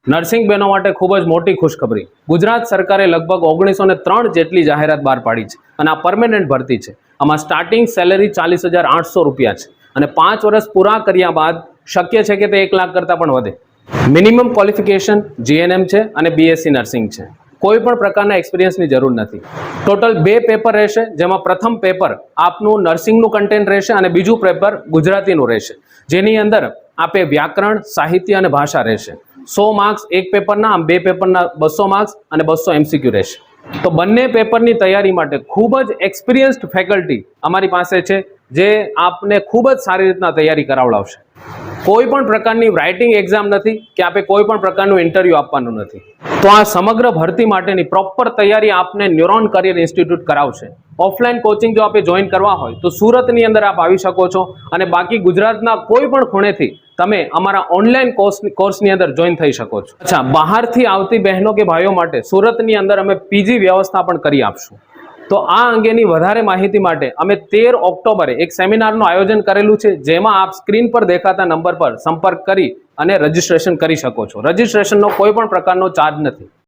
Nursing બહેનો માટે ખૂબ જ મોટી ખુશખબરી. ગુજરાત સરકારે લગભગ 1903 જેટલી જાહેરાત બહાર પાડી છે અને આ પરમેનન્ટ ભરતી છે. આમાં સ્ટાર્ટિંગ સેલેરી 40,800 રૂપિયા છે અને 5 વર્ષ પૂરા કર્યા બાદ શક્ય છે કે તે 1 લાખ કરતાં પણ વધે. મિનિમમ ક્વોલિફિકેશન જીએનએમ છે અને બીએસસી નર્સિંગ છે. કોઈ પણ પ્રકારના એક્સપિરિયન્સની જરૂર નથી. ટોટલ 2 પેપર રહેશે, જેમાં પ્રથમ પેપર આપનું નર્સિંગનું કન્ટેન્ટ રહેશે અને બીજું પેપર ગુજરાતીનું રહેશે, જેની અંદર આપે વ્યાકરણ, સાહિત્ય અને ભાષા રહેશે. 100 માર્ક્સ એક પેપરના, આમ 2 પેપરના 200 માર્ક્સ અને 200 એમસીક્યુ રહેશે. તો બંને પેપરની તૈયારી માટે ખૂબ જ એક્સપિરિયન્સ્ડ ફેકલ્ટી અમારી પાસે છે, જે આપને ખૂબ જ સારી રીતના તૈયારી કરાવડાવશે. કોઈ પણ પ્રકારની રાઇટિંગ એક્ઝામ નથી કે આપે કોઈ પણ પ્રકારનું ઇન્ટરવ્યૂ આપવાનું નથી. તો આ સમગ્ર ભરતી માટેની પ્રોપર તૈયારી આપને ન્યુરોન કરિયર ઇન્સ્ટિટ્યૂટ કરાવશે. ઓફલાઈન કોચિંગ જો આપે જોઈન કરવા હોય તો સુરતની અંદર આપ આવી શકો છો, અને બાકી ગુજરાતના કોઈ પણ ખૂણેથી તમે અમારા ઓનલાઈન કોર્સની અંદર જોઈન થઈ શકો છો. અચ્છા, બહારથી આવતી બહેનો કે ભાઈઓ માટે સુરતની અંદર અમે પીજી વ્યવસ્થા પણ કરી આપશું. તો આ અંગેની વધારે માહિતી માટે અમે 13 ઓક્ટોબરે એક સેમિનારનું આયોજન કરેલું છે, જેમાં આપ સ્ક્રીન પર દેખાતા નંબર પર સંપર્ક કરી અને રજીસ્ટ્રેશન કરી શકો છો. રજીસ્ટ્રેશનનો કોઈ પણ પ્રકારનો ચાર્જ નથી.